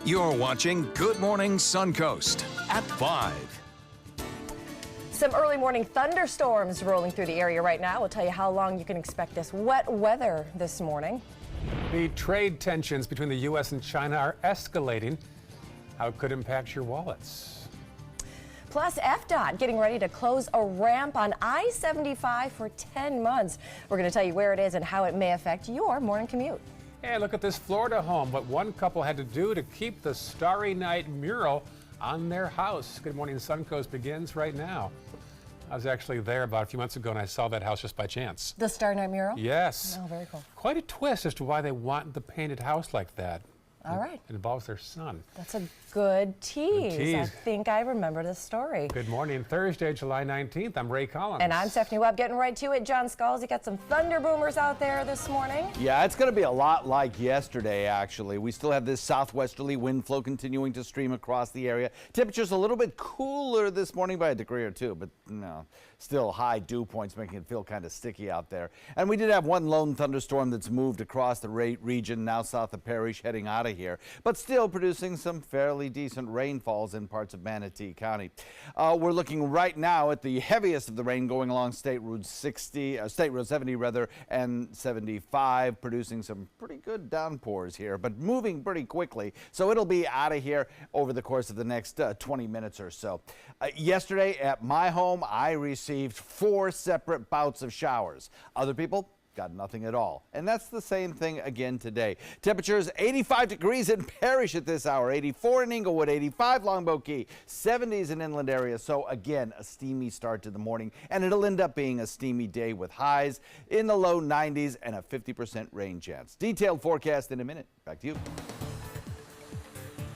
You're watching Good Morning Suncoast at 5. Some early morning thunderstorms rolling through the area right now. We'll tell you how long you can expect this wet weather this morning. The trade tensions between the U.S. and China are escalating. How it could impact your wallets. Plus, FDOT getting ready to close a ramp on I-75 for 10 months. We're going to tell you where it is and how it may affect your morning commute. Hey, look at this Florida home. What one couple had to do to keep the Starry Night mural on their house. Good Morning Suncoast begins right now. I was actually there about a few months ago and I saw that house just by chance. The Starry Night mural? Yes. Oh, very cool. Quite a twist as to why they want the painted house like that. All right. It involves their son. That's a good tease. Good tease. I think I remember this story. Good morning. Thursday, July 19th. I'm Ray Collins. And I'm Stephanie Webb, getting right to it. John Skulls, you got some thunder boomers out there this morning. Yeah, it's going to be a lot like yesterday, actually. We still have this southwesterly wind flow continuing to stream across the area. Temperatures a little bit cooler this morning by a degree or two, but no, still high dew points making it feel kind of sticky out there. And we did have one lone thunderstorm that's moved across the region now south of Parrish heading out of here, but still producing some fairly decent rainfalls in parts of Manatee County. We're looking right now at the heaviest of the rain going along State Road 70 rather, and 75, producing some pretty good downpours here, but moving pretty quickly. So it'll be out of here over the course of the next 20 minutes or so. Yesterday at my home, I received 4 separate bouts of showers. Other people got nothing at all. And that's the same thing again today. Temperatures 85 degrees in Parrish at this hour, 84 in Inglewood, 85 Longboat Key, 70s in inland areas. So again, a steamy start to the morning, and it'll end up being a steamy day with highs in the low 90s and a 50% rain chance. Detailed forecast in a minute. Back to you.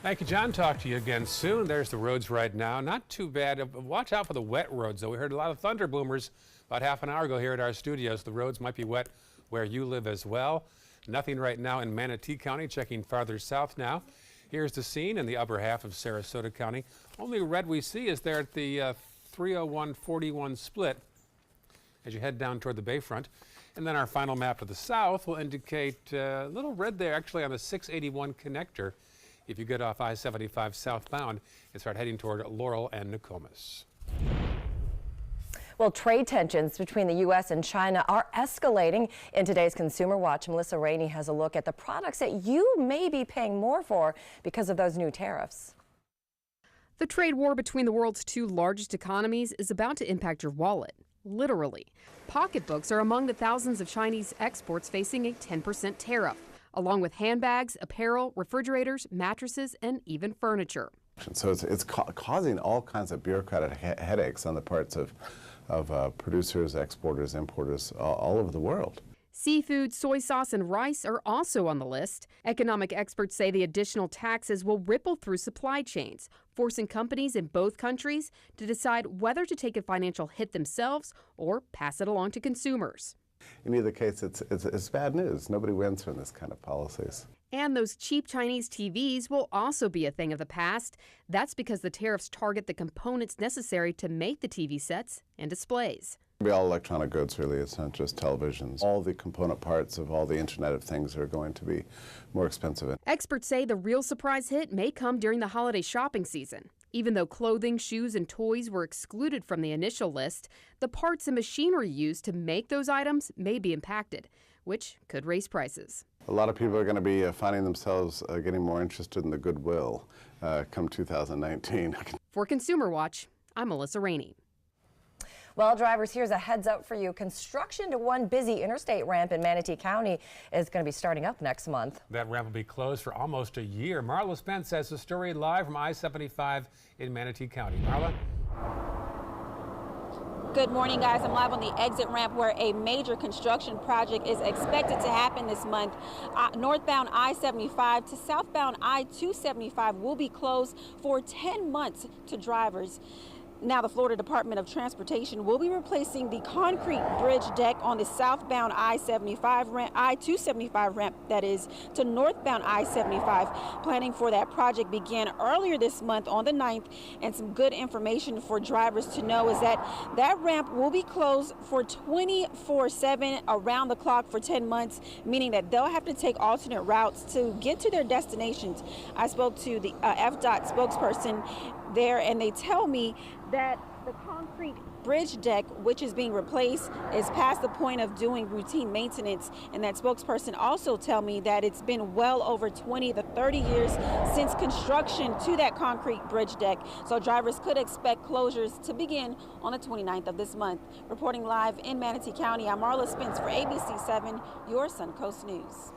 Thank you, John. Talk to you again soon. There's the roads right now. Not too bad. Watch out for the wet roads, though. We heard a lot of thunder boomers about half an hour ago here at our studios. The roads might be wet where you live as well. Nothing right now in Manatee County. Checking farther south now. Here's the scene in the upper half of Sarasota County. Only red we see is there at the 301-41 split as you head down toward the bayfront. And then our final map to the south will indicate a little red there actually on the 681 connector. If you get off I-75 southbound and start heading toward Laurel and Nokomis. Well, trade tensions between the U.S. and China are escalating. In today's Consumer Watch, Melissa Rainey has a look at the products that you may be paying more for because of those new tariffs. The trade war between the world's 2 largest economies is about to impact your wallet, literally. Pocketbooks are among the thousands of Chinese exports facing a 10% tariff, along with handbags, apparel, refrigerators, mattresses, and even furniture. So it's causing all kinds of bureaucratic headaches on the parts of producers, exporters, importers all over the world. Seafood, soy sauce, and rice are also on the list. Economic experts say the additional taxes will ripple through supply chains, forcing companies in both countries to decide whether to take a financial hit themselves or pass it along to consumers. In either case, it's bad news. Nobody wins from this kind of policies. And those cheap Chinese TVs will also be a thing of the past. That's because the tariffs target the components necessary to make the TV sets and displays. It'll be all electronic goods, really. It's not just televisions. All the component parts of all the Internet of Things are going to be more expensive. Experts say the real surprise hit may come during the holiday shopping season. Even though clothing, shoes, and toys were excluded from the initial list, the parts and machinery used to make those items may be impacted, which could raise prices. A lot of people are going to be finding themselves getting more interested in the goodwill come 2019. For Consumer Watch, I'm Melissa Rainey. Well, drivers, here's a heads up for you. Construction to one busy interstate ramp in Manatee County is going to be starting up next month. That ramp will be closed for almost a year. Marla Spence has the story live from I-75 in Manatee County. Marla? Good morning, guys. I'm live on the exit ramp where a major construction project is expected to happen this month. Northbound I-75 to southbound I-275 will be closed for 10 months to drivers. Now, the Florida Department of Transportation will be replacing the concrete bridge deck on the southbound I-275 ramp, that is, to northbound I-75. Planning for that project began earlier this month on the 9th, and some good information for drivers to know is that that ramp will be closed for 24/7 around the clock for 10 months, meaning that they'll have to take alternate routes to get to their destinations. I spoke to the FDOT spokesperson there, and they tell me that the concrete bridge deck, which is being replaced, is past the point of doing routine maintenance. And that spokesperson also tell me that it's been well over 20 to 30 years since construction to that concrete bridge deck. So drivers could expect closures to begin on the 29th of this month. Reporting live in Manatee County, I'm Marla Spence for ABC 7, your Suncoast News.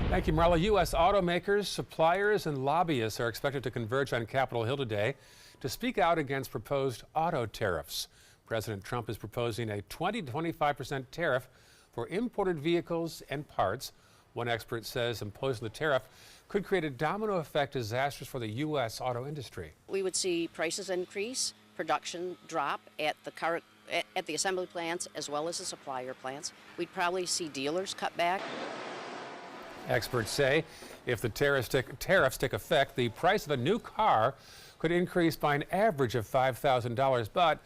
Thank you, Marla. U.S. automakers, suppliers, and lobbyists are expected to converge on Capitol Hill today to speak out against proposed auto tariffs. President Trump is proposing a 20 to 25% tariff for imported vehicles and parts. One expert says imposing the tariff could create a domino effect disastrous for the U.S. auto industry. We would see prices increase, production drop at the assembly plants as well as the supplier plants. We'd probably see dealers cut back. Experts say if the tariffs take effect, the price of a new car could increase by an average of $5,000. But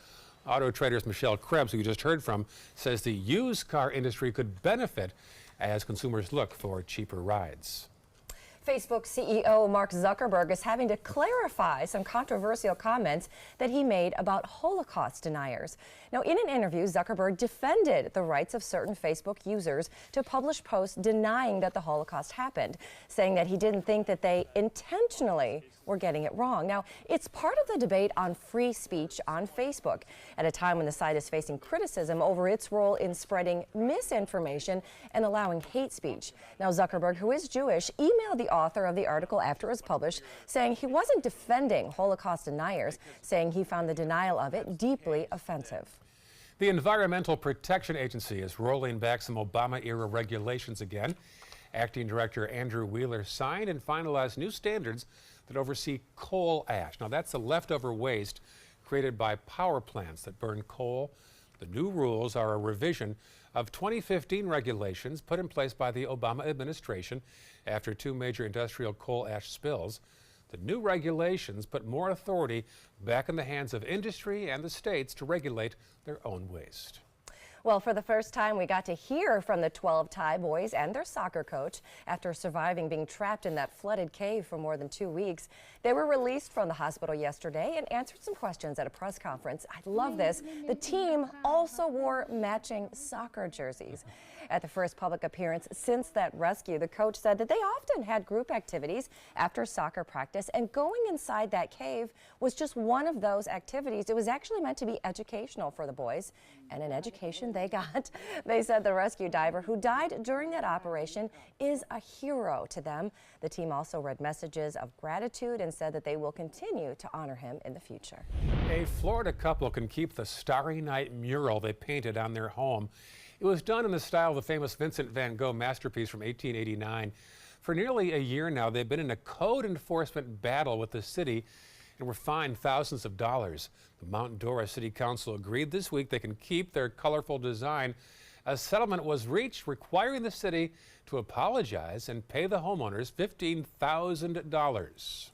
Auto Trader's Michelle Krebs, who you just heard from, says the used car industry could benefit as consumers look for cheaper rides. Facebook CEO Mark Zuckerberg is having to clarify some controversial comments that he made about Holocaust deniers. Now, in an interview, Zuckerberg defended the rights of certain Facebook users to publish posts denying that the Holocaust happened, saying that he didn't think that they intentionally were getting it wrong. Now, it's part of the debate on free speech on Facebook at a time when the site is facing criticism over its role in spreading misinformation and allowing hate speech. Now, Zuckerberg, who is Jewish, emailed the author of the article after it was published, saying he wasn't defending Holocaust deniers, saying he found the denial of it deeply offensive. The Environmental Protection Agency is rolling back some Obama-era regulations again. Acting Director Andrew Wheeler signed and finalized new standards that oversee coal ash. Now, that's the leftover waste created by power plants that burn coal. The new rules are a revision of 2015 regulations put in place by the Obama administration after two major industrial coal ash spills. The new regulations put more authority back in the hands of industry and the states to regulate their own waste. Well, for the first time, we got to hear from the 12 Thai boys and their soccer coach after surviving being trapped in that flooded cave for more than 2 weeks. They were released from the hospital yesterday and answered some questions at a press conference. I love this. The team also wore matching soccer jerseys. At the first public appearance since that rescue, the coach said that they often had group activities after soccer practice, and going inside that cave was just one of those activities. It was actually meant to be educational for the boys, and an education they got. They said the rescue diver who died during that operation is a hero to them. The team also read messages of gratitude and said that they will continue to honor him in the future. A Florida couple can keep the Starry Night mural they painted on their home. It was done in the style of the famous Vincent van Gogh masterpiece from 1889. For nearly a year now, they've been in a code enforcement battle with the city and were fined thousands of dollars. The Mount Dora City Council agreed this week they can keep their colorful design. A settlement was reached requiring the city to apologize and pay the homeowners $15,000.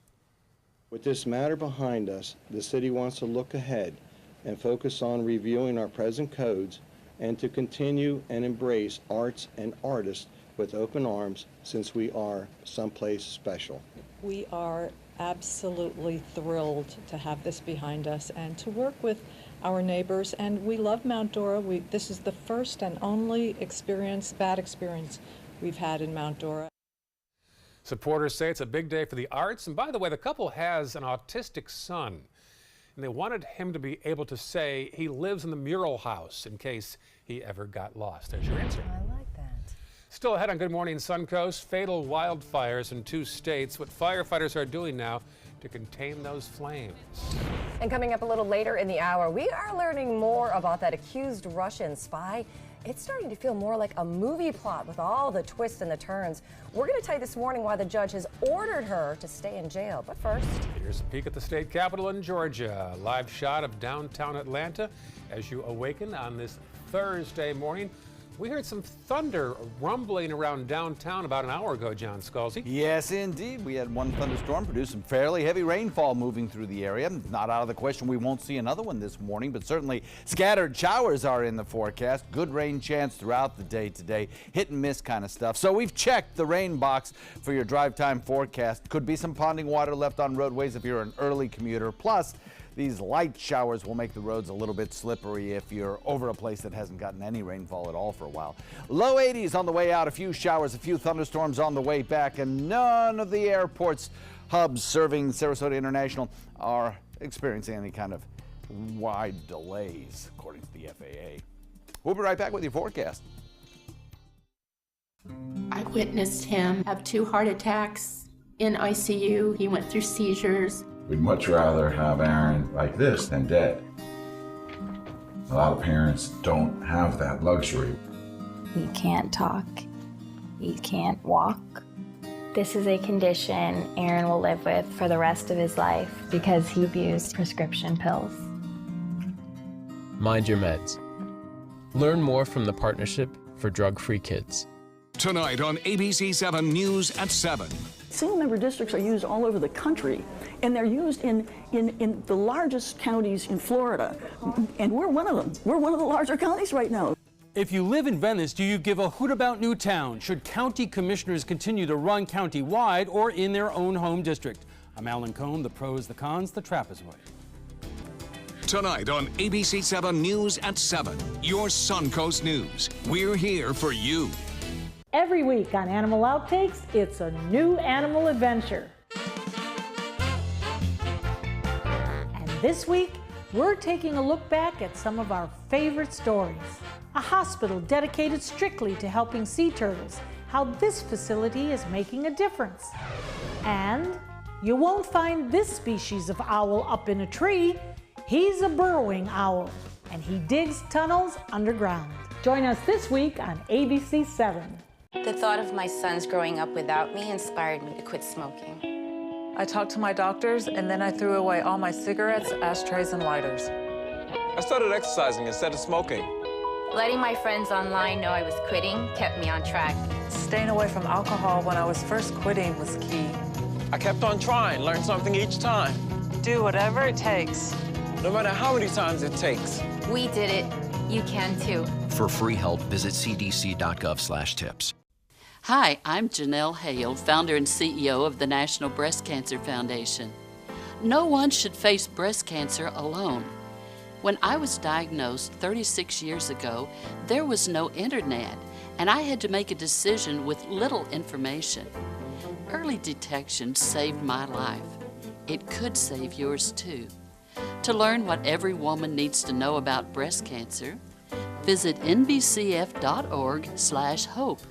With this matter behind us, the city wants to look ahead and focus on reviewing our present codes and to continue and embrace arts and artists with open arms, since we are someplace special. We are absolutely thrilled to have this behind us and to work with our neighbors, and we love Mount Dora. This is the first and only bad experience we've had in Mount Dora. Supporters say it's a big day for the arts, and by the way, the couple has an autistic son, and they wanted him to be able to say he lives in the mural house in case he ever got lost. There's your answer. I like that. Still ahead on Good Morning Suncoast, fatal wildfires in 2 states. What firefighters are doing now to contain those flames. And coming up a little later in the hour, we are learning more about that accused Russian spy it's starting to feel more like a movie plot with all the twists and the turns. We're going to tell you this morning why the judge has ordered her to stay in jail. But first, here's a peek at the state capitol in Georgia. A live shot of downtown Atlanta as you awaken on this Thursday morning. We heard some thunder rumbling around downtown about an hour ago, John Scalzi. Yes, indeed. We had one thunderstorm produce some fairly heavy rainfall moving through the area. Not out of the question we won't see another one this morning, but certainly scattered showers are in the forecast. Good rain chance throughout the day today. Hit and miss kind of stuff. So we've checked the rain box for your drive time forecast. Could be some ponding water left on roadways if you're an early commuter. Plus, these light showers will make the roads a little bit slippery if you're over a place that hasn't gotten any rainfall at all for a while. Low 80s on the way out, a few showers, a few thunderstorms on the way back, and none of the airport's hubs serving Sarasota International are experiencing any kind of wide delays, according to the FAA. We'll be right back with your forecast. I witnessed him have 2 heart attacks in ICU. He went through seizures. We'd much rather have Aaron like this than dead. A lot of parents don't have that luxury. He can't talk. He can't walk. This is a condition Aaron will live with for the rest of his life because he abused prescription pills. Mind your meds. Learn more from the Partnership for Drug-Free Kids. Tonight on ABC 7 News at 7. Single-member districts are used all over the country, and they're used in the largest counties in Florida, and we're one of them. We're one of the larger counties right now. If you live in Venice, do you give a hoot about Newtown? Should county commissioners continue to run county-wide or in their own home district? I'm Alan Cohn, the pros, the cons, the trapezoid. Tonight on ABC 7 News at 7, your Suncoast News. We're here for you. Every week on Animal Outtakes, it's a new animal adventure. And this week, we're taking a look back at some of our favorite stories. A hospital dedicated strictly to helping sea turtles, how this facility is making a difference. And you won't find this species of owl up in a tree. He's a burrowing owl, and he digs tunnels underground. Join us this week on ABC 7. The thought of my sons growing up without me inspired me to quit smoking. I talked to my doctors, and then I threw away all my cigarettes, ashtrays, and lighters. I started exercising instead of smoking. Letting my friends online know I was quitting kept me on track. Staying away from alcohol when I was first quitting was key. I kept on trying, learned something each time. Do whatever it takes. No matter how many times it takes. We did it. You can too. For free help, visit cdc.gov/tips. Hi, I'm Janelle Hale, founder and CEO of the National Breast Cancer Foundation. No one should face breast cancer alone. When I was diagnosed 36 years ago, there was no internet, and I had to make a decision with little information. Early detection saved my life. It could save yours too. To learn what every woman needs to know about breast cancer, visit nbcf.org/hope.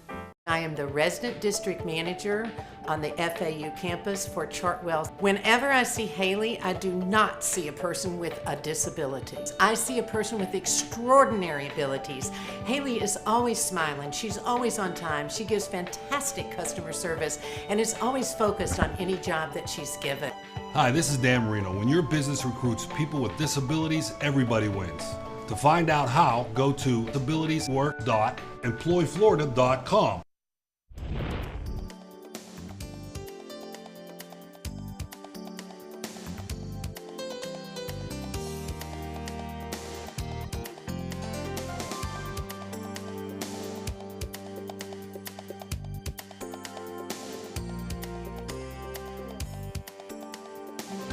I am the resident district manager on the FAU campus for Chartwell. Whenever I see Haley, I do not see a person with a disability. I see a person with extraordinary abilities. Haley is always smiling. She's always on time. She gives fantastic customer service and is always focused on any job that she's given. Hi, this is Dan Marino. When your business recruits people with disabilities, everybody wins. To find out how, go to disabilitieswork.employflorida.com.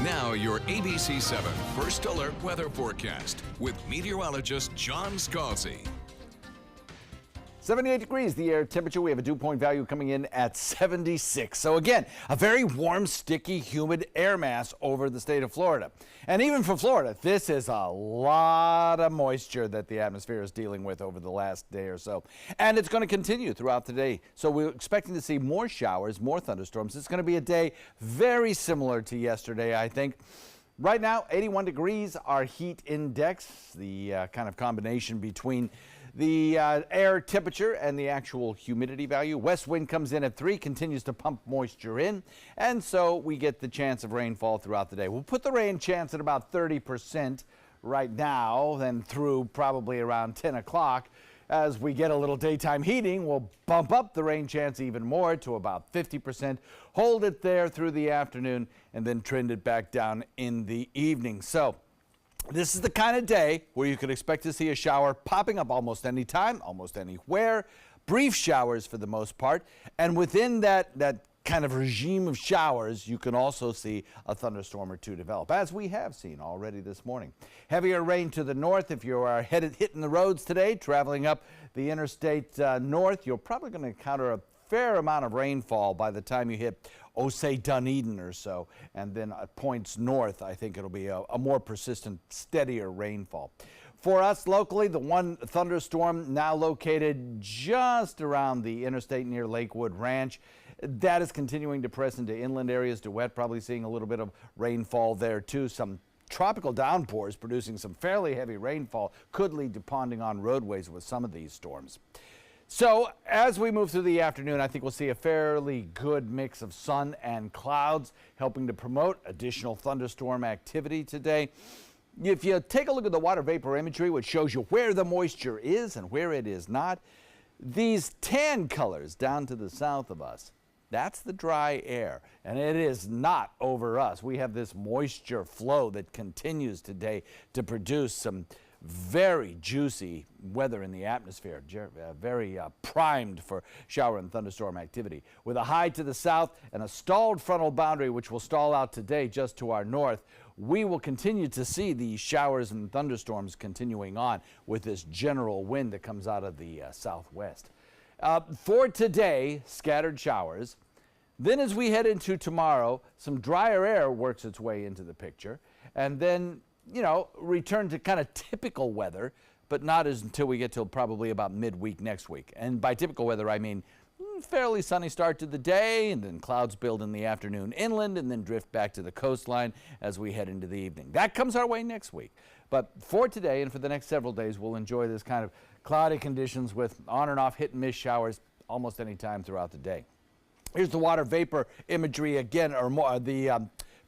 Now your ABC 7 First Alert Weather Forecast with meteorologist John Scalzi. 78 degrees the air temperature. We have a dew point value coming in at 76. So again, a very warm, sticky, humid air mass over the state of Florida. And even for Florida, this is a lot of moisture that the atmosphere is dealing with over the last day or so. And it's going to continue throughout the day. So we're expecting to see more showers, more thunderstorms. It's going to be a day very similar to yesterday, I think. Right now, 81 degrees, our heat index, the kind of combination between The air temperature and the actual humidity value. West wind comes in at 3, continues to pump moisture in, and so we get the chance of rainfall throughout the day. We'll put the rain chance at about 30% right now, then through probably around 10 o'clock. As we get a little daytime heating, we'll bump up the rain chance even more to about 50%, hold it there through the afternoon, and then trend it back down in the evening. So this is the kind of day where you could expect to see a shower popping up almost any time, almost anywhere. Brief showers for the most part, and within that kind of regime of showers, you can also see a thunderstorm or two develop, as we have seen already this morning. Heavier rain to the north. If you are hitting the roads today, traveling up the interstate north, you're probably going to encounter a fair amount of rainfall by the time you hit, say, Dunedin or so. And then at points north, I think it'll be a more persistent, steadier rainfall. For us locally, the one thunderstorm now located just around the interstate near Lakewood Ranch. That is continuing to press into inland areas to wet, probably seeing a little bit of rainfall there too. Some tropical downpours producing some fairly heavy rainfall could lead to ponding on roadways with some of these storms. So as we move through the afternoon, I think we'll see a fairly good mix of sun and clouds, helping to promote additional thunderstorm activity today. If you take a look at the water vapor imagery, which shows you where the moisture is and where it is not, these tan colors down to the south of us, that's the dry air, and it is not over us. We have this moisture flow that continues today to produce some very juicy weather in the atmosphere, very primed for shower and thunderstorm activity. With a high to the south and a stalled frontal boundary, which will stall out today just to our north, we will continue to see these showers and thunderstorms continuing on with this general wind that comes out of the southwest. For today, scattered showers. Then as we head into tomorrow, some drier air works its way into the picture. And then, return to kind of typical weather, but not until we get till probably about midweek next week. And by typical weather, I mean fairly sunny start to the day, and then clouds build in the afternoon inland and then drift back to the coastline as we head into the evening. That comes our way next week. But for today and for the next several days, we'll enjoy this kind of cloudy conditions with on and off hit and miss showers almost any time throughout the day. Here's the water vapor imagery again, or more, the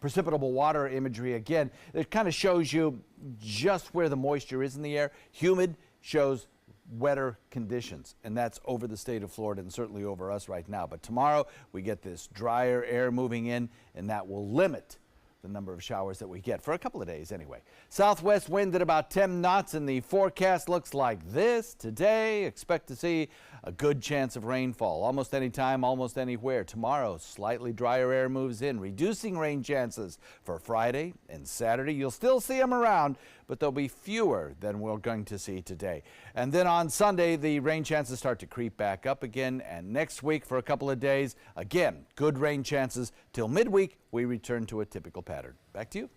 precipitable water imagery again. It kind of shows you just where the moisture is in the air. Humid shows wetter conditions, and that's over the state of Florida and certainly over us right now. But tomorrow we get this drier air moving in, and that will limit the number of showers that we get for a couple of days anyway. Southwest wind at about 10 knots, and the forecast looks like this today. Expect to see a good chance of rainfall almost any time, almost anywhere. Tomorrow, slightly drier air moves in, reducing rain chances for Friday and Saturday. You'll still see them around, but they'll be fewer than we're going to see today. And then on Sunday, the rain chances start to creep back up again. And next week for a couple of days, again, good rain chances till midweek. We return to a typical pattern. Back to you.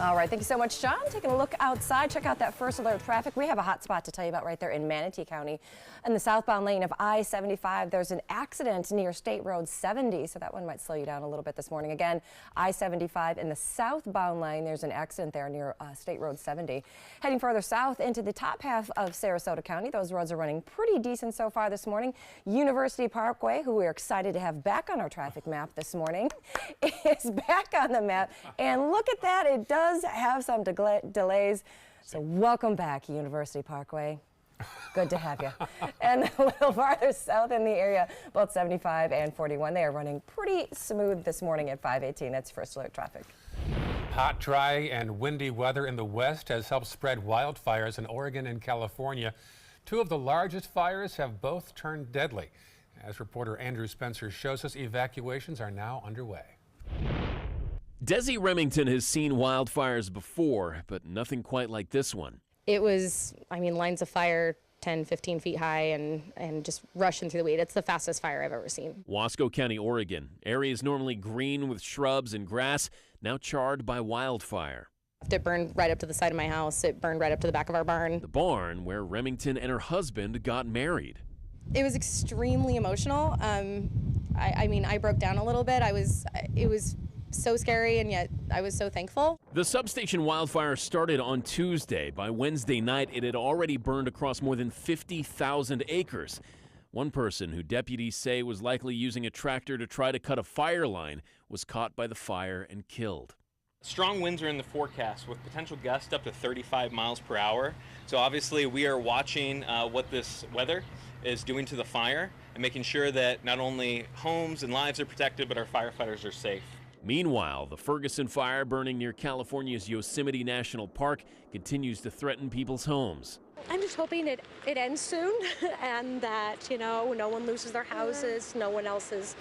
All right, thank you so much, John. Taking a look outside, check out that first alert traffic. We have a hot spot to tell you about right there in Manatee County. In the southbound lane of I-75, there's an accident near State Road 70, so that one might slow you down a little bit this morning. Again, I-75 in the southbound lane, there's an accident there near State Road 70. Heading further south into the top half of Sarasota County, those roads are running pretty decent so far this morning. University Parkway, who we're excited to have back on our traffic map this morning, is back on the map. And look at that, it does have some delays. So welcome back, University Parkway. Good to have you. And a little farther south in the area, both 75 and 41, they are running pretty smooth this morning at 518. That's first alert traffic. Hot, dry, and windy weather in the west has helped spread wildfires in Oregon and California. Two of the largest fires have both turned deadly. As reporter Andrew Spencer shows us, evacuations are now underway. Desi Remington has seen wildfires before, but nothing quite like this one. It was, lines of fire 10, 15 feet high and just rushing through the weed. It's the fastest fire I've ever seen. Wasco County, Oregon. Areas normally green with shrubs and grass, now charred by wildfire. It burned right up to the side of my house. It burned right up to the back of our barn. The barn where Remington and her husband got married. It was extremely emotional. I broke down a little bit. It was so scary and yet I was so thankful. The substation wildfire started on Tuesday. By Wednesday night, it had already burned across more than 50,000 acres. One person who deputies say was likely using a tractor to try to cut a fire line was caught by the fire and killed. Strong winds are in the forecast with potential gusts up to 35 miles per hour. So obviously we are watching what this weather is doing to the fire and making sure that not only homes and lives are protected, but our firefighters are safe. Meanwhile, the Ferguson fire burning near California's Yosemite National Park continues to threaten people's homes. I'm just hoping it ends soon and that, no one loses their houses, no one else is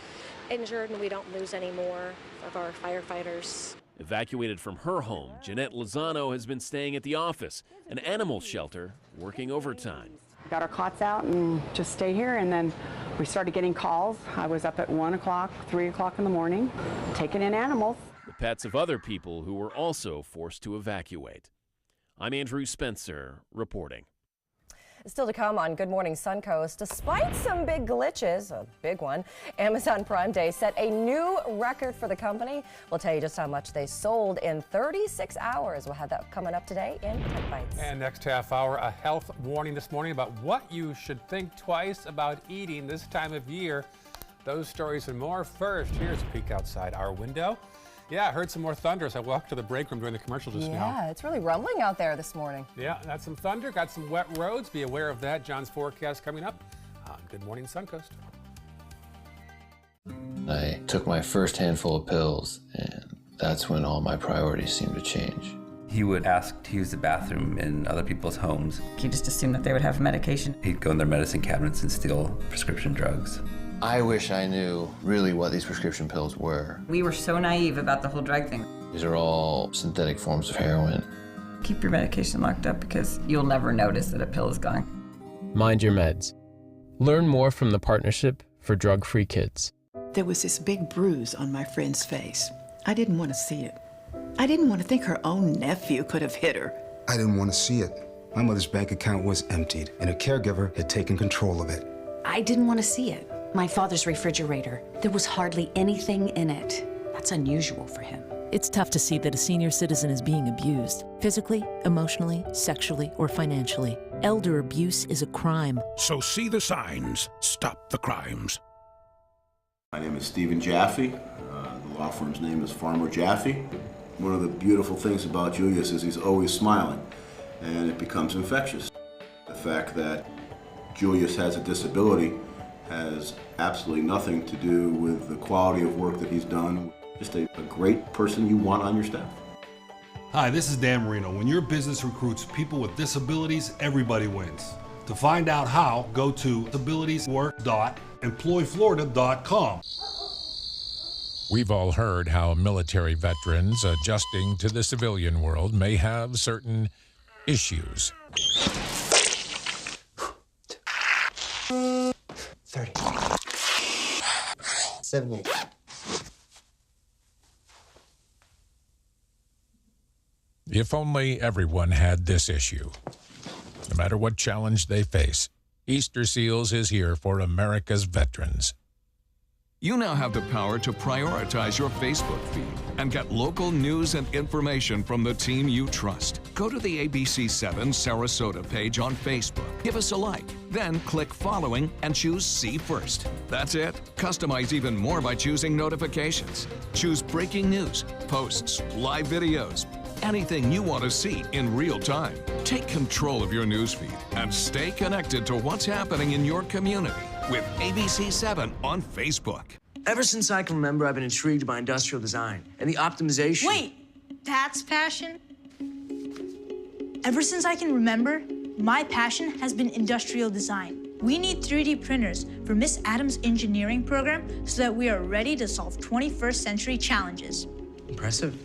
injured, and we don't lose any more of our firefighters. Evacuated from her home, Jeanette Lozano has been staying at the office, an animal shelter, working overtime. Got our cots out and just stay here, and then we started getting calls. I was up at 1 o'clock, 3 o'clock in the morning, taking in animals. The pets of other people who were also forced to evacuate. I'm Andrew Spencer, reporting. Still to come on Good Morning Suncoast. Despite some big glitches, a big one, Amazon Prime Day set a new record for the company. We'll tell you just how much they sold in 36 hours. We'll have that coming up today in Tech Bites. And next half hour, a health warning this morning about what you should think twice about eating this time of year. Those stories and more. First, here's a peek outside our window. Yeah, I heard some more thunder as I walked to the break room during the commercial just now. Yeah, it's really rumbling out there this morning. Yeah, that's some thunder, got some wet roads. Be aware of that. John's forecast coming up on Good Morning Suncoast. I took my first handful of pills, and that's when all my priorities seemed to change. He would ask to use the bathroom in other people's homes. He just assumed that they would have medication. He'd go in their medicine cabinets and steal prescription drugs. I wish I knew really what these prescription pills were. We were so naive about the whole drug thing. These are all synthetic forms of heroin. Keep your medication locked up because you'll never notice that a pill is gone. Mind your meds. Learn more from the Partnership for Drug-Free Kids. There was this big bruise on my friend's face. I didn't want to see it. I didn't want to think her own nephew could have hit her. I didn't want to see it. My mother's bank account was emptied, and a caregiver had taken control of it. I didn't want to see it. My father's refrigerator, there was hardly anything in it. That's unusual for him. It's tough to see that a senior citizen is being abused, physically, emotionally, sexually, or financially. Elder abuse is a crime. So see the signs, stop the crimes. My name is Stephen Jaffe. The law firm's name is Farmer Jaffe. One of the beautiful things about Julius is he's always smiling, and it becomes infectious. The fact that Julius has a disability has absolutely nothing to do with the quality of work that he's done. Just a great person you want on your staff. Hi, this is Dan Marino. When your business recruits people with disabilities, everybody wins. To find out how, go to disabilitieswork.employflorida.com. We've all heard how military veterans adjusting to the civilian world may have certain issues. 30. 78. If only everyone had this issue. No matter what challenge they face, Easter Seals is here for America's veterans. You now have the power to prioritize your Facebook feed and get local news and information from the team you trust. Go to the ABC7 Sarasota page on Facebook. Give us a like, then click following and choose See First. That's it. Customize even more by choosing notifications. Choose breaking news, posts, live videos, anything you want to see in real time. Take control of your newsfeed and stay connected to what's happening in your community with ABC7 on Facebook. Ever since I can remember, I've been intrigued by industrial design and the optimization. Wait, that's passion? Ever since I can remember, my passion has been industrial design. We need 3D printers for Miss Adams' engineering program so that we are ready to solve 21st century challenges. Impressive.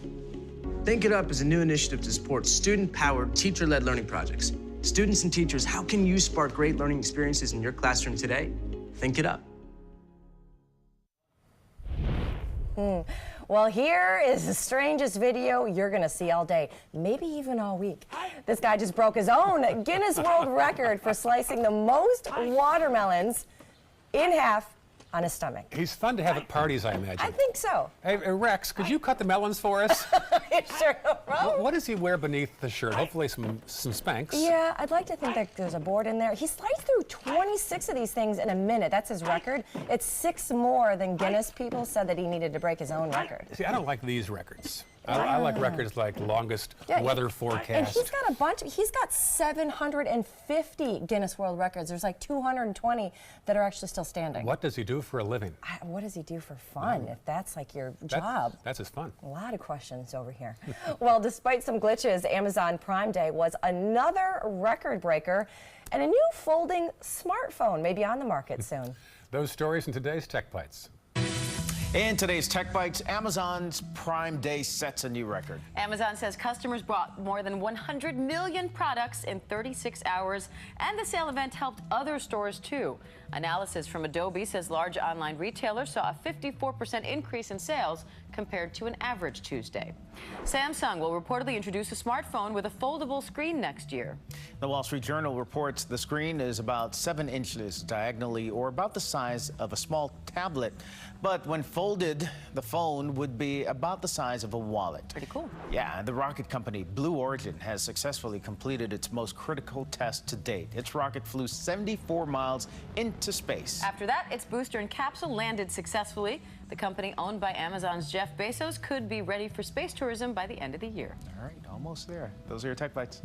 Think It Up is a new initiative to support student-powered, teacher-led learning projects. Students and teachers, how can you spark great learning experiences in your classroom today? Think it up. Well, here is the strangest video you're going to see all day, maybe even all week. This guy just broke his own Guinness World Record for slicing the most watermelons in half on his stomach. He's fun to have at parties, I imagine. I think so. Hey, Rex, could you cut the melons for us? Sure, no problem. What does he wear beneath the shirt? Hopefully some Spanx. Yeah, I'd like to think that there's a board in there. He sliced through 26 of these things in a minute. That's his record. It's 6 more than Guinness people said that he needed to break his own record. See, I don't like these records. I like records like longest weather forecast. And he's got a bunch. He's got 750 Guinness World Records. There's like 220 that are actually still standing. What does he do for a living? What does he do for fun, if that's like your job? That's his fun. A lot of questions over here. Well, despite some glitches, Amazon Prime Day was another record breaker, and a new folding smartphone may be on the market soon. Those stories in today's Tech Bites. In today's Tech Bites, Amazon's Prime Day sets a new record. Amazon says customers bought more than 100 million products in 36 hours, and the sale event helped other stores too. Analysis from Adobe says large online retailers saw a 54% increase in sales compared to an average Tuesday. Samsung will reportedly introduce a smartphone with a foldable screen next year. The Wall Street Journal reports the screen is about 7 inches diagonally, or about the size of a small tablet. But when folded, the phone would be about the size of a wallet. Pretty cool. Yeah, the rocket company Blue Origin has successfully completed its most critical test to date. Its rocket flew 74 miles into space. After that, its booster and capsule landed successfully. The company owned by Amazon's Jeff Bezos could be ready for space tourism by the end of the year. All right, almost there. Those are your Tech Bites.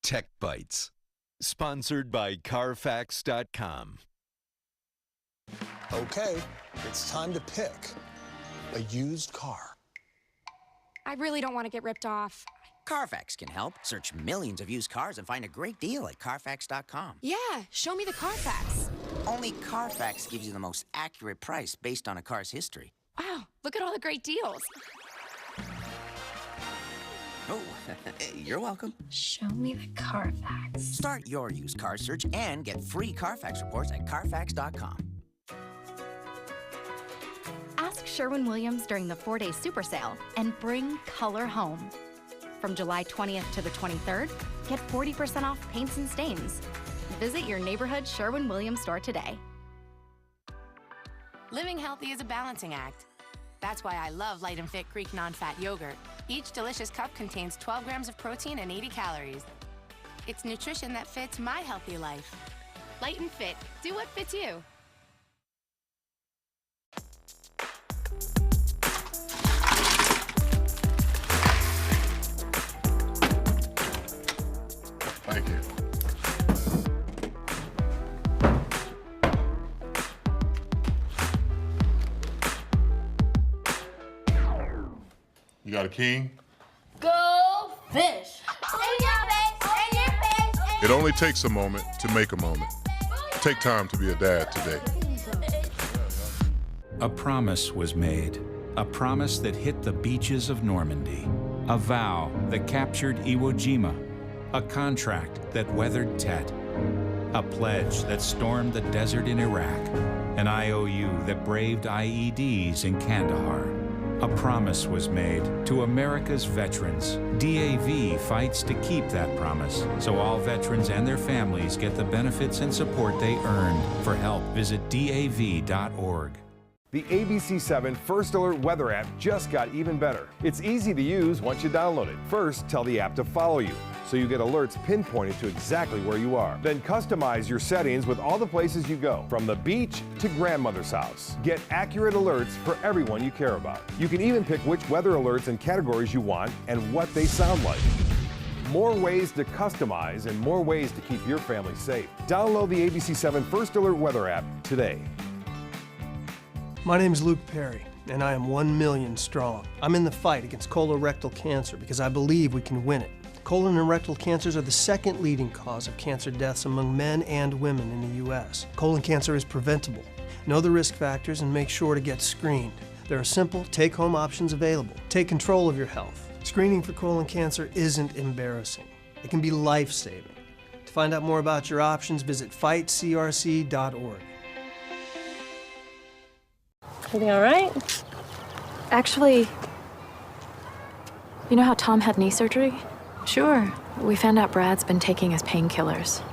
Tech Bites, sponsored by Carfax.com. Okay, it's time to pick a used car. I really don't want to get ripped off. Carfax can help. Search millions of used cars and find a great deal at Carfax.com. Yeah, show me the Carfax. Only Carfax gives you the most accurate price based on a car's history. Wow, look at all the great deals. Oh, you're welcome. Show me the Carfax. Start your used car search and get free Carfax reports at Carfax.com. Ask Sherwin-Williams during the 4-day super sale and bring color home. From July 20th to the 23rd, get 40% off paints and stains. Visit your neighborhood Sherwin-Williams store today. Living healthy is a balancing act. That's why I love Light and Fit Greek non-fat yogurt. Each delicious cup contains 12 grams of protein and 80 calories. It's nutrition that fits my healthy life. Light and Fit, do what fits you. Thank you. You got a king? Go fish! It only takes a moment to make a moment. Take time to be a dad today. A promise was made. A promise that hit the beaches of Normandy. A vow that captured Iwo Jima. A contract that weathered Tet. A pledge that stormed the desert in Iraq. An IOU that braved IEDs in Kandahar. A promise was made to America's veterans. DAV fights to keep that promise, so all veterans and their families get the benefits and support they earned. For help, visit DAV.org. The ABC7 First Alert weather app just got even better. It's easy to use once you download it. First, tell the app to follow you, so you get alerts pinpointed to exactly where you are. Then customize your settings with all the places you go, from the beach to grandmother's house. Get accurate alerts for everyone you care about. You can even pick which weather alerts and categories you want and what they sound like. More ways to customize and more ways to keep your family safe. Download the ABC7 First Alert weather app today. My name is Luke Perry, and I am 1 million strong. I'm in the fight against colorectal cancer because I believe we can win it. Colon and rectal cancers are the second leading cause of cancer deaths among men and women in the U.S. Colon cancer is preventable. Know the risk factors and make sure to get screened. There are simple, take-home options available. Take control of your health. Screening for colon cancer isn't embarrassing. It can be life-saving. To find out more about your options, visit fightcrc.org. Everything all right? Actually, you know how Tom had knee surgery? Sure. We found out Brad's been taking his painkillers.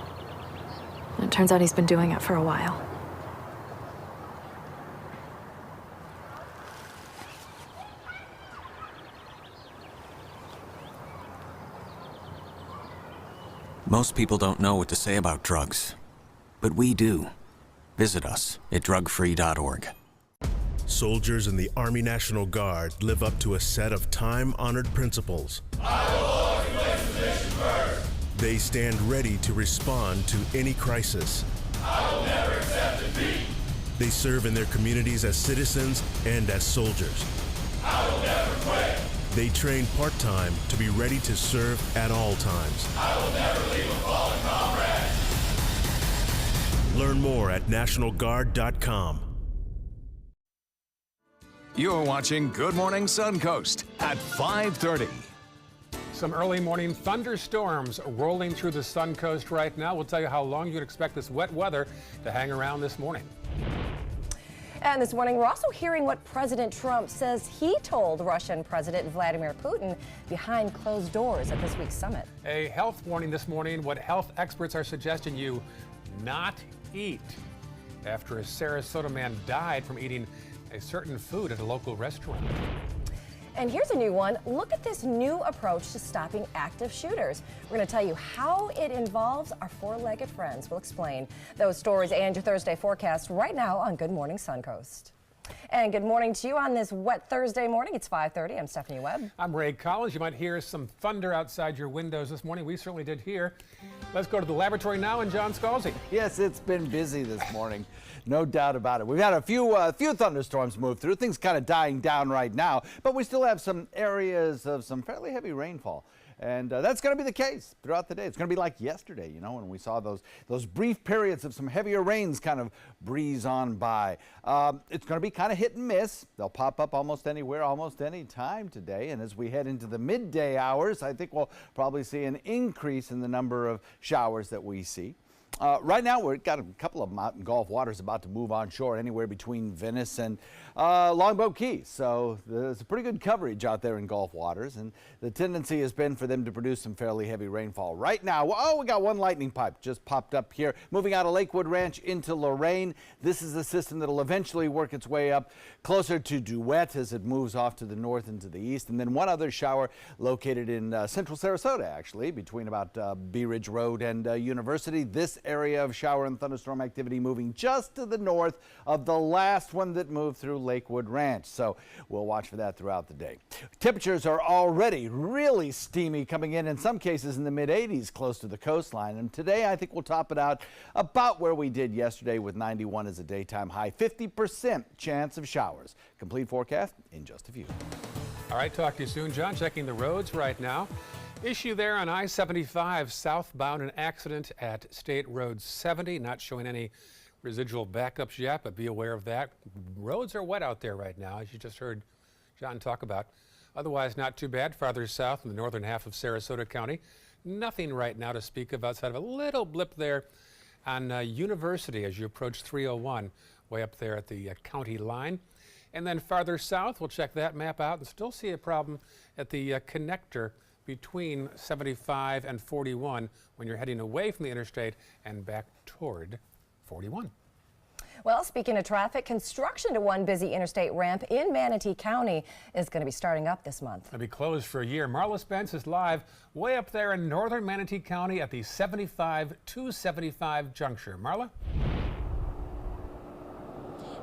And it turns out he's been doing it for a while. Most people don't know what to say about drugs, but we do. Visit us at drugfree.org. Soldiers in the Army National Guard live up to a set of time-honored principles. I will always place the mission first. They stand ready to respond to any crisis. I will never accept defeat. They serve in their communities as citizens and as soldiers. I will never quit. They train part-time to be ready to serve at all times. I will never leave a fallen comrade. Learn more at nationalguard.com. You're watching Good Morning Suncoast at 5:30. Some early morning thunderstorms rolling through the Suncoast right now. We'll tell you how long you'd expect this wet weather to hang around this morning. And this morning, we're also hearing what President Trump says he told Russian President Vladimir Putin behind closed doors at this week's summit. A health warning this morning, what health experts are suggesting you not eat after a Sarasota man died from eating a certain food at a local restaurant. And here's a new one. Look at this new approach to stopping active shooters. We're going to tell you how it involves our four-legged friends. We'll explain those stories and your Thursday forecast right now on Good Morning Suncoast. And good morning to you on this wet Thursday morning. It's 5:30. I'm Stephanie Webb. I'm Ray Collins. You might hear some thunder outside your windows this morning. We certainly did here. Let's go to the laboratory now and John Scalzi. Yes, it's been busy this morning. No doubt about it. We've had a few thunderstorms move through. Things kind of dying down right now, but we still have some areas of some fairly heavy rainfall. And that's going to be the case throughout the day. It's going to be like yesterday, you know, when we saw those brief periods of some heavier rains kind of breeze on by. It's going to be kind of hit and miss. They'll pop up almost anywhere, almost any time today. And as we head into the midday hours, I think we'll probably see an increase in the number of showers that we see. Right now, we've got a couple of mountain Gulf waters about to move on shore anywhere between Venice and Longboat Key. So there's a pretty good coverage out there in Gulf waters, and the tendency has been for them to produce some fairly heavy rainfall. Right now, we got one lightning pipe just popped up here, moving out of Lakewood Ranch into Lorain. This is a system that will eventually work its way up closer to Duet as it moves off to the north and to the east. And then one other shower located in central Sarasota, actually, between about Bee Ridge Road and University. This area of shower and thunderstorm activity moving just to the north of the last one that moved through Lakewood Ranch. So we'll watch for that throughout the day. Temperatures are already really steamy, coming in some cases in the mid-80s close to the coastline. And today I think we'll top it out about where we did yesterday with 91 as a daytime high, 50% chance of showers. Complete forecast in just a few. All right, talk to you soon, John. Checking the roads right now. Issue there on I-75 southbound, an accident at State Road 70. Not showing any residual backups yet, but be aware of that. Roads are wet out there right now, as you just heard John talk about. Otherwise, not too bad farther south in the northern half of Sarasota County. Nothing right now to speak of outside of a little blip there on University as you approach 301, way up there at the county line. And then farther south, we'll check that map out and still see a problem at the connector between 75 and 41 when you're heading away from the interstate and back toward 41. Well, speaking of traffic, construction to one busy interstate ramp in Manatee County is going to be starting up this month. It'll be closed for a year. Marla Spence is live way up there in northern Manatee County at the 75-275 juncture. Marla?